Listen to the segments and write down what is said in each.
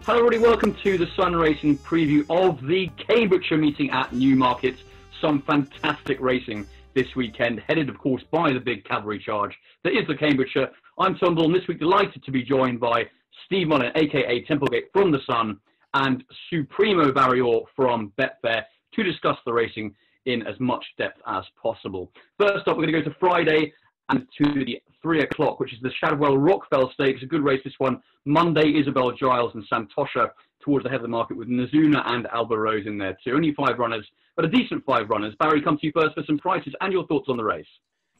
Hello everybody, welcome to the Sun Racing preview of the Cambridgeshire meeting at Newmarket. Some fantastic racing this weekend, headed of course by the big cavalry charge that is the Cambridgeshire. I'm Tom Ball, and this week delighted to be joined by Steve Mullen, aka Templegate from the Sun, and Supremo Barrior from Betfair to discuss the racing in as much depth as possible. First up, we're going to go to Friday and to the 3 o'clock, which is the Chadwell Rockfell Stakes. A good race, this one. Monday, Isabel Giles and Santosha towards the head of the market with Nazuna and Alba Rose in there too. Only 5 runners, but a decent 5 runners. Barry, come to you first for some prices and your thoughts on the race.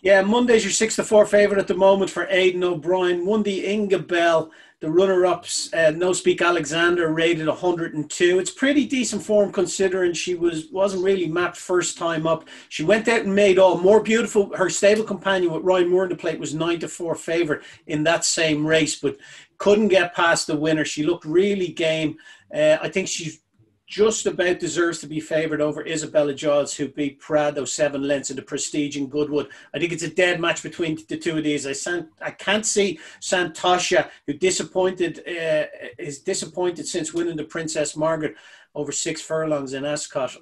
Yeah, Monday's your 6-4 favourite at the moment for Aidan O'Brien. Won the Inga Bell. The runner-ups, No Speak Alexander, rated 102. It's pretty decent form considering she wasn't really mapped first time up. She went out and made all more beautiful. Her stable companion with Ryan Moore in the plate was 9-4 favourite in that same race, but couldn't get past the winner. She looked really game. I think she's just about deserves to be favoured over Isabella Giles, who beat Prado 7 lengths in the Prestige in Goodwood. I think it's a dead match between the two of these. I can't see Santosha, who is disappointed since winning the Princess Margaret over 6 furlongs in Ascot.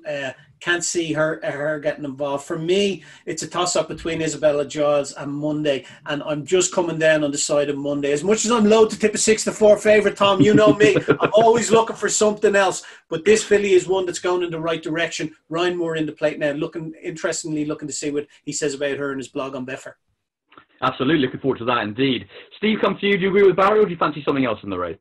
Can't see her getting involved. For me, it's a toss-up between Isabella Giles and Monday, and I'm just coming down on the side of Monday. As much as I'm loath to tip a 6-4 favourite, Tom, you know me, I'm always looking for something else. But this filly is one that's going in the right direction. Ryan Moore in the plate now, looking to see what he says about her in his blog on Betfair. Absolutely, looking forward to that indeed. Steve, come to you. Do you agree with Barry, or do you fancy something else in the race?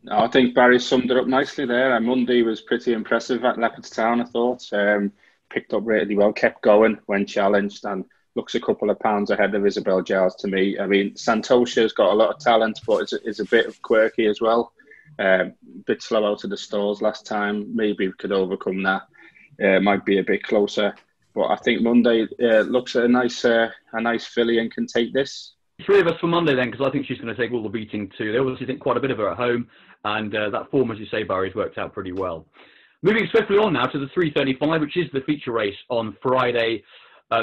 No, I think Barry summed it up nicely there. Monday was pretty impressive at Leopardstown, I thought. Picked up really well, kept going when challenged, and looks a couple of pounds ahead of Isabel Giles to me. I mean, Santosha's got a lot of talent, but is a bit of quirky as well. Bit slow out of the stalls last time. Maybe we could overcome that. Might be a bit closer. But I think Monday looks a nice filly and can take this. 3 of us for Monday then, because I think she's going to take all the beating too. They obviously think quite a bit of her at home, and that form, as you say, Barry's worked out pretty well. Moving swiftly on now to the 3:35, which is the feature race on Friday,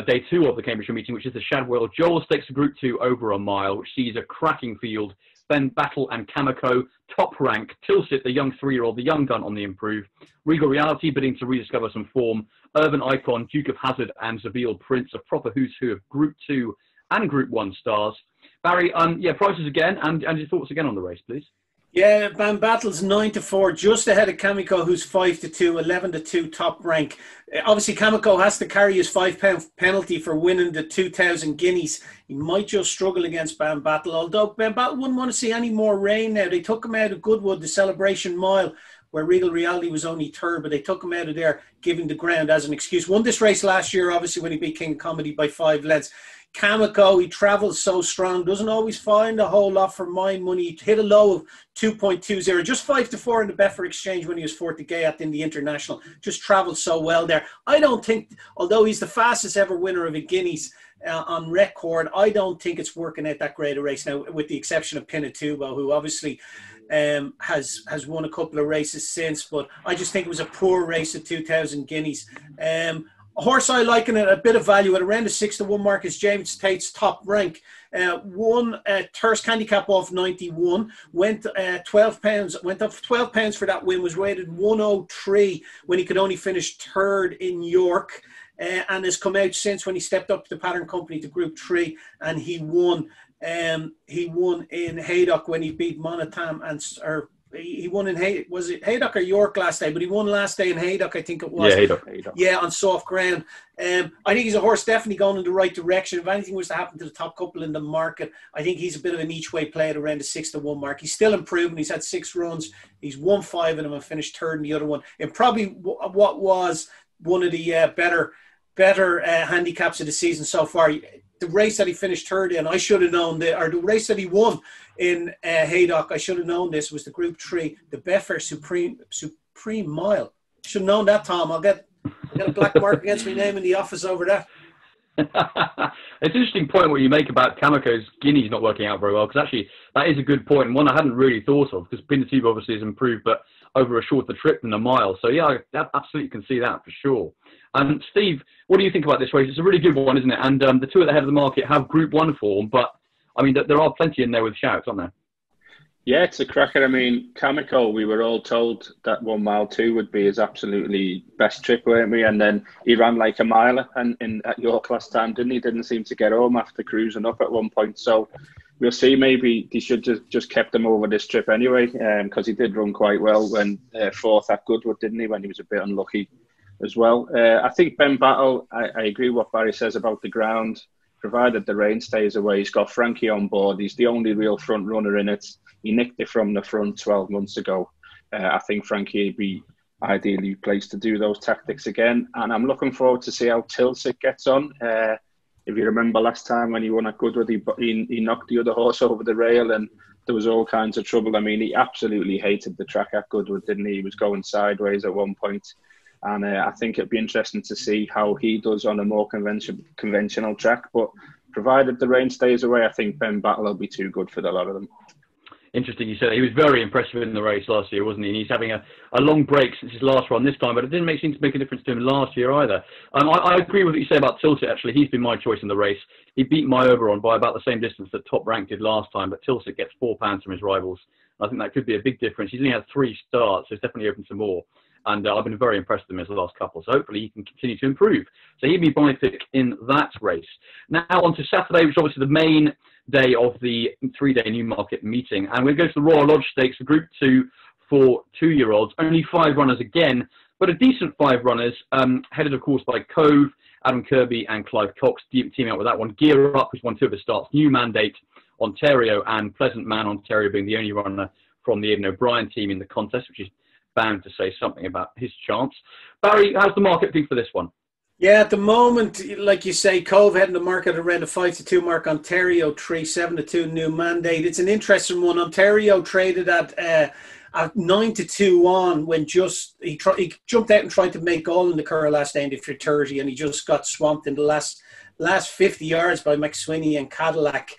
day 2 of the Cambridgeshire meeting, which is the Chadwell Joel Stakes Group 2 over a mile, which sees a cracking field. Ben Battle and Kamiko, top rank. Tilsit, the young 3-year-old, the young gun on the improve. Regal Reality bidding to rediscover some form. Urban Icon, Duke of Hazard and Zabeel Prince, a proper who's who of Group 2 and Group 1 stars. Barry, prices again, and your thoughts again on the race, please. Yeah, Van Battle's 9-4, just ahead of Kamiko, who's 5-2, 11-2 top rank. Obviously, Kamiko has to carry his £5 penalty for winning the 2,000 guineas. He might just struggle against Ben Battle, although Ben Battle wouldn't want to see any more rain now. They took him out of Goodwood, the Celebration Mile, where Regal Reality was only 3rd, but they took him out of there, giving the ground as an excuse. Won this race last year, obviously, when he beat King of Comedy by 5 lengths. Kamiko, he travels so strong, doesn't always find a whole lot for my money. He hit a low of 2.20, just 5-4 in the Betfair Exchange when he was 4th to Gayat in the International. Just travelled so well there. I don't think, although he's the fastest ever winner of a Guineas on record, I don't think it's working out that great a race now, with the exception of Pinatubo, who obviously has won a couple of races since, but I just think it was a poor race at 2,000 guineas. A horse I like in a bit of value at around the 6-1 mark is James Tate's top rank. Won Thirst Handicap off 91, went £12, went up £12 for that win, was rated 103 when he could only finish 3rd in York, and has come out since when he stepped up to the Pattern Company to Group 3, and he won in Haydock when he beat Monatam he won in was it Haydock or York last day? But he won last day in Haydock, I think it was. Yeah, Haydock. Yeah, on soft ground. I think he's a horse definitely going in the right direction. If anything was to happen to the top couple in the market, I think he's a bit of an each way play at around the 6-1 mark. He's still improving. He's had 6 runs. He's won 5 of them and finished 3rd in the other one. And probably what was one of the better handicaps of the season so far. The race that he finished 3rd in, I should have known the race that he won in Haydock, I should have known this, was the Group 3, the Betfair Supreme Mile. Should have known that, Tom. I'll get a black mark against my name in the office over that. It's an interesting point what you make about Kamiko's guineas not working out very well, because actually that is a good point, and one I hadn't really thought of, because Pinatubo obviously has improved, but over a shorter trip than a mile. So yeah, I absolutely can see that for sure. Steve, what do you think about this race? It's a really good one, isn't it? And the 2 at the head of the market have Group 1 form, but I mean, there are plenty in there with shouts, aren't there? Yeah, it's a cracker. I mean, Kamiko, we were all told that 1 mile 2 would be his absolutely best trip, weren't we? And then he ran like a miler and at York last time, didn't he? Didn't seem to get home after cruising up at one point. So we'll see. Maybe they should just kept him over this trip anyway, because he did run quite well when fourth at Goodwood, didn't he? When he was a bit unlucky as well. I think Ben Battle, I agree with what Barry says about the ground. Provided the rain stays away, he's got Frankie on board. He's the only real front runner in it. He nicked it from the front 12 months ago. I think Frankie would be ideally placed to do those tactics again. And I'm looking forward to see how Tilsit gets on. If you remember last time when he won at Goodwood, he knocked the other horse over the rail and there was all kinds of trouble. I mean, he absolutely hated the track at Goodwood, didn't he? He was going sideways at one point. And I think it'd be interesting to see how he does on a more conventional track. But provided the rain stays away, I think Ben Battle will be too good for the lot of them. Interesting, you said he was very impressive in the race last year, wasn't he? And he's having a long break since his last run this time, but it didn't seem to make a difference to him last year either. I agree with what you say about Tilsit, actually. He's been my choice in the race. He beat my Oberon by about the same distance that Top Rank did last time, but Tilsit gets £4 from his rivals. I think that could be a big difference. He's only had 3 starts, so it's definitely open to more. And I've been very impressed with him as the last couple. So hopefully he can continue to improve. So he'd be my pick in that race. Now on to Saturday, which is obviously the main day of the 3-day Newmarket meeting. And we'll go to the Royal Lodge Stakes for Group 2 for 2-year-olds. Only 5 runners again, but a decent 5 runners, headed, of course, by Cove, Adam Kirby and Clive Cox, teaming up with that one. Gear Up, who's won 2 of his starts. New Mandate, Ontario, and Pleasant Man, Ontario being the only runner from the Aidan O'Brien team in the contest, which is bound to say something about his chance. Barry, how's the market been for this one? Yeah, at the moment, like you say, Cove heading the market around a 5-2 mark. Ontario 3-7-2 New Mandate. It's an interesting one. Ontario traded at 9-2 on when he jumped out and tried to make all in the Curragh last day for 30, and he just got swamped in the last 50 yards by McSweeney and Cadillac.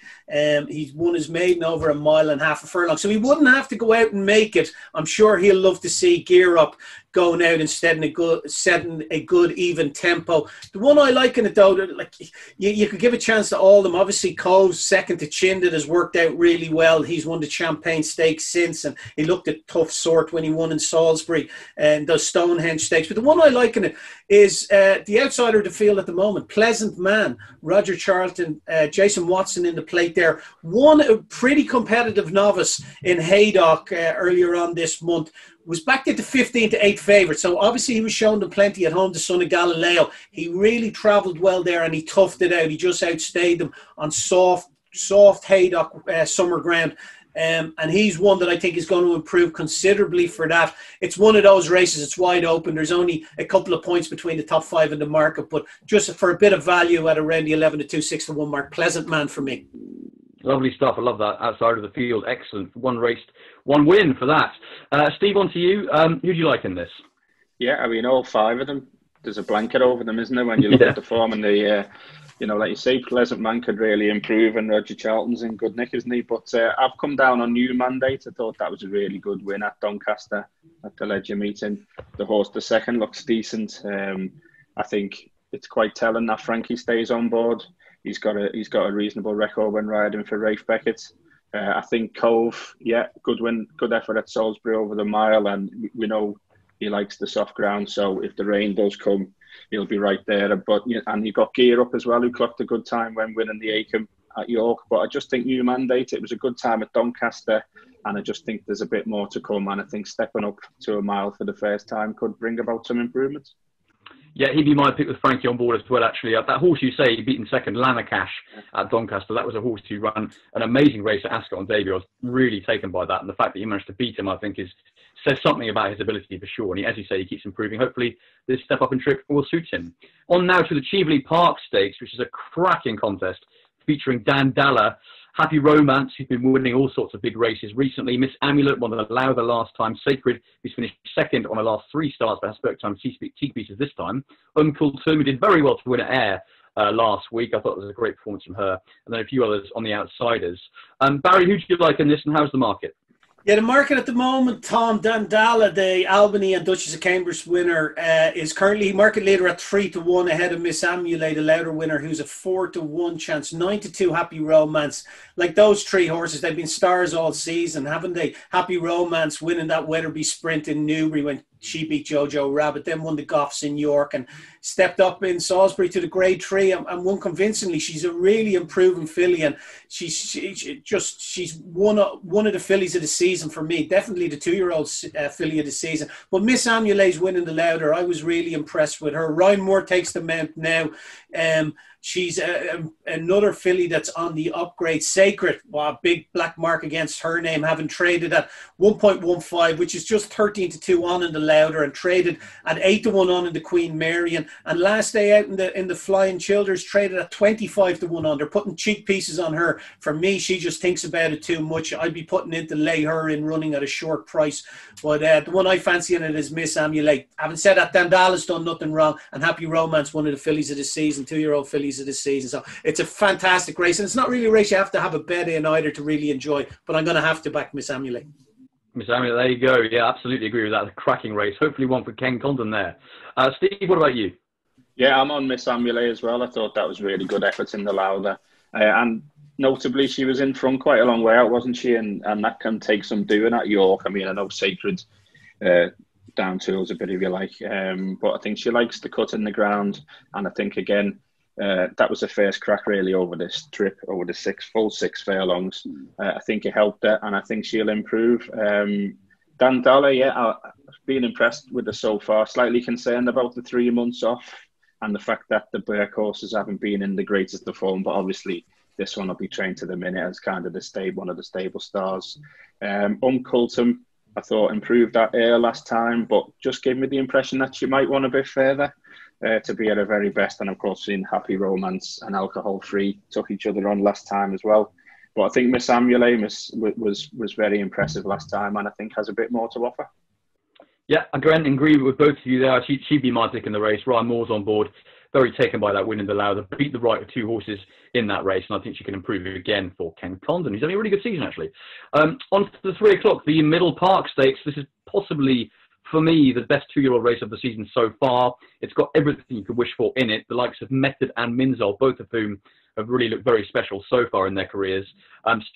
He's won his maiden over 1.5 miles a furlong, so he wouldn't have to go out and make it. I'm sure he'll love to see Gear Up going out and setting a good even tempo. The one I like in it though, like you could give a chance to all of them. Obviously Cove's second to Chindit has worked out really well. He's won the Champagne Stakes since, and he looked a tough sort when he won in Salisbury and those Stonehenge Stakes. But the one I like in it is the outsider of the field at the moment, Pleasant Man. Roger Charlton, Jason Watson in the plate there. Won a pretty competitive novice in Haydock earlier on this month. Was backed into 15-8 favourite. So obviously he was shown them plenty at home, the son of Galileo. He really travelled well there and he toughed it out. He just outstayed them on soft Haydock summer ground. And he's one that I think is going to improve considerably for that. It's one of those races, it's wide open. There's only a couple of points between the top 5 in the market, but just for a bit of value at around the 11-2, 6-1 mark, Pleasant Man for me. Lovely stuff. I love that. Outside of the field. Excellent. 1 race, 1 win for that. Steve, on to you. Who do you like in this? Yeah, I mean, all 5 of them. There's a blanket over them, isn't there, when you look at the form and the, like you say, Pleasant Man could really improve and Roger Charlton's in good nick, isn't he? But I've come down on New Mandate. I thought that was a really good win at Doncaster at the Ledger meeting. The horse, the second, looks decent. I think it's quite telling that Frankie stays on board. He's got a reasonable record when riding for Rafe Beckett. I think Cove, good win, good effort at Salisbury over the mile, and we know he likes the soft ground. So if the rain does come, he'll be right there. And you've got Gear Up as well, who clocked a good time when winning the Acomb at York. But I just think New Mandate, it was a good time at Doncaster, and I just think there's a bit more to come. And I think stepping up to 1 mile for the first time could bring about some improvements. Yeah, he'd be my pick with Frankie on board as well, actually. That horse you say, he beat in second, Lanacash at Doncaster. That was a horse who ran an amazing race at Ascot on debut. I was really taken by that. And the fact that he managed to beat him, I think, says something about his ability for sure. And as you say, he keeps improving. Hopefully, this step up in trip will suit him. On now to the Chivalry Park Stakes, which is a cracking contest featuring Dan Dalla. Happy Romance, who's been winning all sorts of big races recently. Miss Amulet won the Lowther last time. Sacred, who's finished second on her last 3 starts, but has spoke time Teak Beaters this time. Kultum, who did very well to win at Ayr last week. I thought it was a great performance from her. And then a few others on the outsiders. Barry, who do you like in this, and how's the market? Yeah, the market at the moment, Tom Dandala, the Albany and Duchess of Cambridge winner, is currently market leader at 3-1 ahead of Miss Amulette, the Louder winner, who's a 4-1 chance. 9-2 Happy Romance. Like those three horses, they've been stars all season, haven't they? Happy Romance winning that Weatherby Sprint in Newbury when she beat Jojo Rabbit, then won the Goffs in York and stepped up in Salisbury to the Grade 3 and won convincingly. She's a really improving filly, and she's one of the fillies of the season for me. Definitely the 2-year-old filly of the season. But Miss Amulet's winning the Louder. I was really impressed with her. Ryan Moore takes the mount now. She's another filly that's on the upgrade. Sacred, wow, big black mark against her name, having traded at 1.15, which is just 13-2 on in the Louder, and traded at 8-1 on in the Queen Mary. And last day out in the Flying Childers, traded at 25-1 on. They're putting cheek pieces on her. For me, she just thinks about it too much. I'd be putting in to lay her in running at a short price. But the one I fancy in it is Miss Amulet. Having said that, Dandala's done nothing wrong, and Happy Romance, one of the fillies of the season, 2-year-old fillies of this season. So it's a fantastic race, and it's not really a race you have to have a bet in either to really enjoy, but I'm going to have to back Miss Amulet. Miss Amulet, there you go. Yeah, absolutely agree with that. A cracking race. Hopefully one for Ken Condon there. Steve, what about you? Yeah, I'm on Miss Amulet as well. I thought that was really good effort in the Louder. And notably, she was in front quite a long way out, wasn't she? And that can take some doing at York. I mean, I know Sacred down tools a bit, if you like. But I think she likes the cut in the ground. And I think, again, that was the first crack really over this trip, over the full six furlongs. I think it helped her, and I think she'll improve. Dandala, yeah, I've been impressed with her so far. Slightly concerned about the 3 months off and the fact that the Burke horses haven't been in the greatest of form, but obviously this one will be trained to the minute as kind of one of the stable stars. Uncultum, I thought improved that air last time, but just gave me the impression that she might want a bit further to be at her very best. And of course, in Happy Romance and Alcohol Free took each other on last time as well. But I think Miss Amulet was very impressive last time, and I think has a bit more to offer. Yeah, I agree with both of you there. She'd be my pick in the race. Ryan Moore's on board. Very taken by that win in the Louder. Beat the right of 2 horses in that race, and I think she can improve it again for Ken Condon. He's having a really good season, actually. On to the 3 o'clock, the Middle Park Stakes. This is possibly, for me, the best 2-year-old race of the season so far. It's got everything you could wish for in it. The likes of Method and Minzol, both of whom have really looked very special so far in their careers.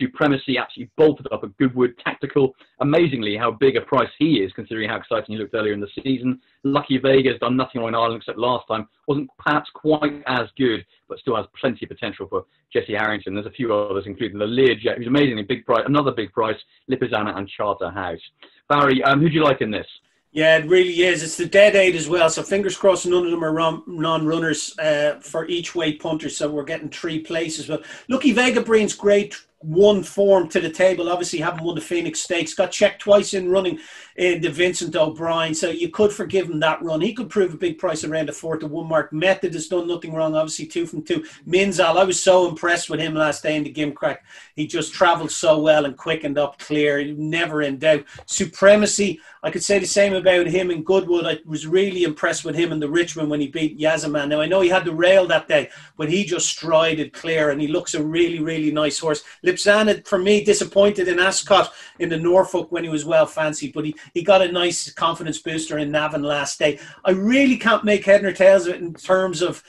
Supremacy absolutely bolted up at Goodwood. Tactical, amazingly how big a price he is, considering how exciting he looked earlier in the season. Lucky Vega has done nothing wrong in Ireland except last time. Wasn't perhaps quite as good, but still has plenty of potential for Jesse Harrington. There's a few others, including the Learjet, who's amazingly big price, another big price, Lipizana and Charter House. Barry, who do you like in this? Yeah, it really is. It's the dead eight as well. So fingers crossed none of them are non-runners for each way punters. So we're getting 3 places. But Lucky Vega brings great one form to the table. Obviously, haven't won the Phoenix Stakes. Got checked twice in running in the Vincent O'Brien. So you could forgive him that run. He could prove a big price around the 4-1 mark. Method has done nothing wrong. Obviously, 2 from 2. Minzal, I was so impressed with him last day in the Gimcrack. He just travelled so well and quickened up clear. Never in doubt. Supremacy, I could say the same about him in Goodwood. I was really impressed with him in the Richmond when he beat Yazaman. Now, I know he had the rail that day, but he just strided clear, and he looks a really, really nice horse. Lipzana, for me, disappointed in Ascot in the Norfolk when he was well fancied, but he got a nice confidence booster in Navan last day. I really can't make head nor tails of it in terms of,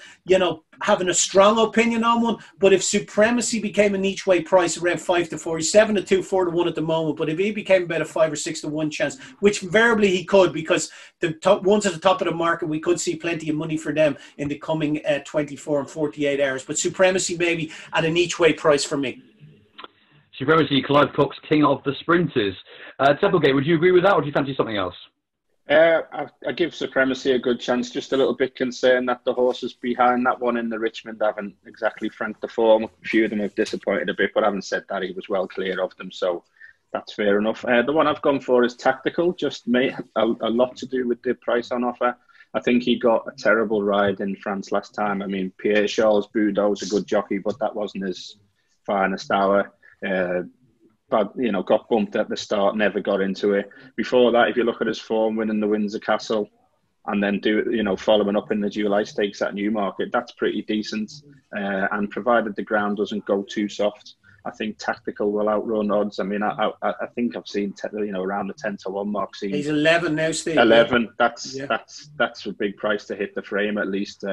having a strong opinion on one, but if Supremacy became an each way price around 5-4, he's 7-2, 4-1 at the moment, but if he became about a 5 or 6-1 chance, which invariably he could, because the top ones at the top of the market, we could see plenty of money for them in the coming 24 and 48 hours, but Supremacy maybe at an each way price for me. Supremacy, Clive Cox, king of the sprinters. Templegate, would you agree with that, or do you fancy something else? I give Supremacy a good chance. Just a little bit concerned that the horses behind that one in the Richmond haven't exactly franked the form. A few of them have disappointed a bit, but having said that, he was well clear of them, so that's fair enough. The one I've gone for is Tactical, just made a lot to do with the price on offer. I think he got a terrible ride in France last time. I mean, Pierre Charles Boudreau's a good jockey, but that wasn't his finest hour. But, got bumped at the start, never got into it. Before that, if you look at his form, winning the Windsor Castle and then following up in the July Stakes at Newmarket, that's pretty decent. And provided the ground doesn't go too soft, I think Tactical will outrun odds. I mean, I think I've seen around the 10-1 mark. He's 11 now, Steve. 11. That's a big price to hit the frame at least.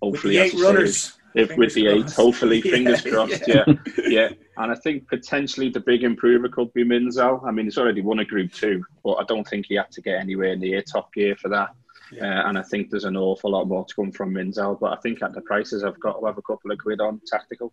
Hopefully, with the 8 runners. With the 8, hopefully, fingers crossed. Yeah. And I think potentially the big improver could be Minzal. I mean, he's already won a Group 2, but I don't think he had to get anywhere near top gear for that. And I think there's an awful lot more to come from Minzal. But I think at the prices I've got to have a couple of quid on Tactical.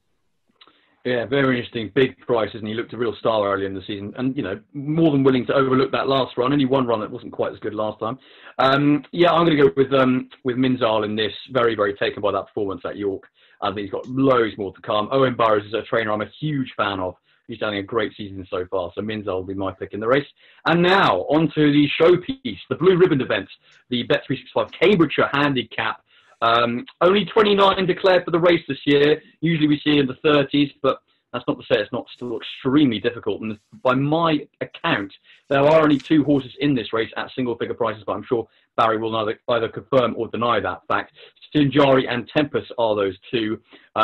Yeah, very interesting. Big prices, and he looked a real star early in the season. And, more than willing to overlook that last run. Only one run that wasn't quite as good last time. I'm going to go with Minzal in this. Very, very taken by that performance at York. I think he's got loads more to come. Owen Burrows is a trainer I'm a huge fan of. He's having a great season so far. So Minzal will be my pick in the race. And now, on to the showpiece, the Blue Ribbon event, the Bet365 Cambridgeshire Handicap. Only 29 declared for the race this year. Usually we see in the 30s, but that's not to say it's not still extremely difficult. And by my account, there are only 2 horses in this race at single-figure prices, but I'm sure Barry will either confirm or deny that fact. Chivalry and Tempest are those 2,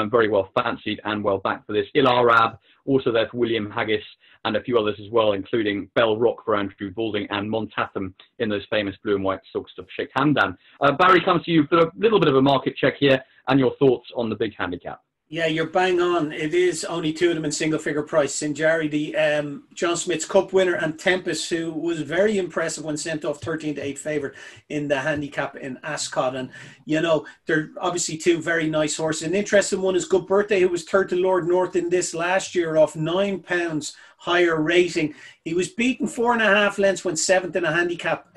very well fancied and well backed for this. Il Arab, also there for William Haggis, and a few others as well, including Bell Rock for Andrew Balding and Montatham in those famous blue and white silks of Sheikh Hamdan. Barry, comes to you for a little bit of a market check here and your thoughts on the big handicap. Yeah, you're bang on. It is only 2 of them in single-figure price. Sinjari, the John Smith's Cup winner, and Tempest, who was very impressive when sent off 13-8 favourite in the handicap in Ascot. And, they're obviously 2 very nice horses. An interesting one is Good Birthday, who was third to Lord North in this last year off £9 higher rating. He was beaten 4.5 lengths, went 7th in a handicap.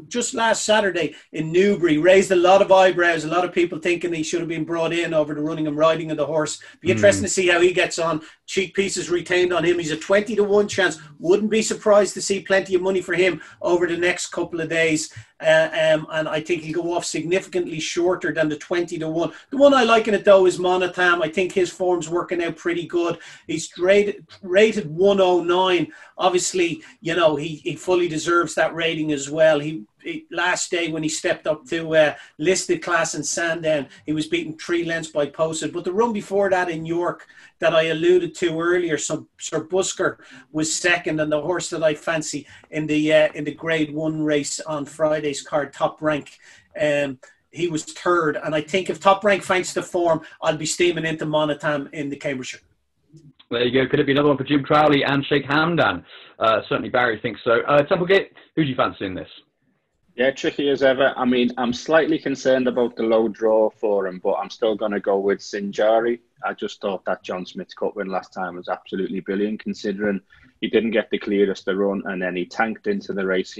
Just last Saturday in Newbury, raised a lot of eyebrows. A lot of people thinking he should have been brought in over the running and riding of the horse. Be interesting to see how he gets on. Cheap pieces retained on him. He's a 20-1 chance. Wouldn't be surprised to see plenty of money for him over the next couple of days. And I think he'll go off significantly shorter than the 20-1. The one I like in it, though, is Monatham. I think his form's working out pretty good. He's rated 109. Obviously, he fully deserves that rating as well. He last day when he stepped up to listed class in Sandown, he was beaten 3 lengths by Posted. But the run before that in York that I alluded to earlier, Sir Busker was second, and the horse that I fancy in the Grade 1 race on Friday's card, Top Rank, he was third. And I think if Top Rank finds the form, I'll be steaming into Monatham in the Cambridgeshire. There you go. Could it be another one for Jim Crowley and Sheikh Hamdan? Certainly Barry thinks so. Templegate, who do you fancy in this? Yeah, tricky as ever. I mean, I'm slightly concerned about the low draw for him, but I'm still going to go with Sinjari. I just thought that John Smith's Cup win last time was absolutely brilliant, considering he didn't get the clearest to run and then he tanked into the race.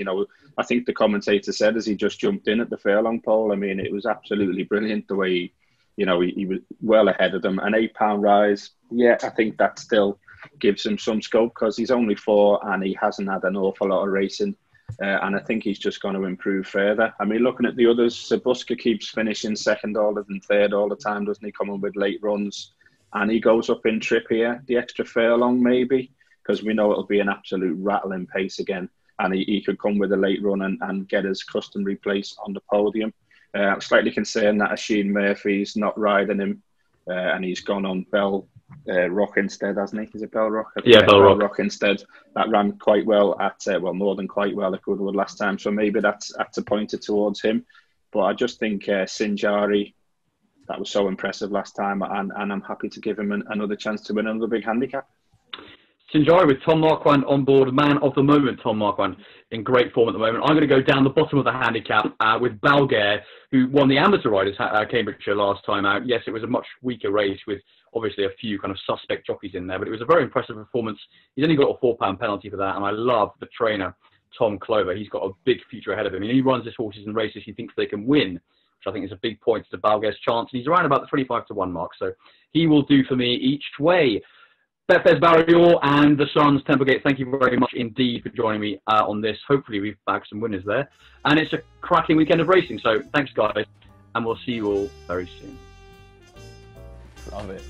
I think the commentator said as he just jumped in at the furlong pole. I mean, it was absolutely brilliant the way he was well ahead of them. An £8 rise, yeah, I think that still gives him some scope because he's only 4 and he hasn't had an awful lot of racing. And I think he's just going to improve further. I mean, looking at the others, Sabuska keeps finishing second and third all the time, doesn't he? Coming with late runs. And he goes up in trip here, the extra furlong maybe, because we know it'll be an absolute rattling pace again. And he could come with a late run and get his customary place on the podium. I'm slightly concerned that Asheen Murphy's not riding him and he's gone on Bell Rock instead, hasn't he? Is it Bell Rock? Yeah, Bell Rock instead. That ran quite well at, more than quite well at Goodwood last time. So maybe that's pointed towards him. But I just think Sinjari, that was so impressive last time. And I'm happy to give him another chance to win another big handicap. Sinjari with Tom Marquand on board, man of the moment, Tom Marquand, in great form at the moment. I'm going to go down the bottom of the handicap with Balgair, who won the Amateur Riders Cambridgeshire last time out. Yes, it was a much weaker race with obviously a few kind of suspect jockeys in there, but it was a very impressive performance. He's only got a £4 penalty for that, and I love the trainer, Tom Clover. He's got a big future ahead of him. And he runs his horses in races he thinks they can win, which I think is a big point to Balgair's chance. And he's around about the 25-1 mark, so he will do for me each way. Betfair's Barry Orr and the Suns, Templegate, thank you very much indeed for joining me on this. Hopefully we've bagged some winners there. And it's a cracking weekend of racing, so thanks guys, and we'll see you all very soon. Love it.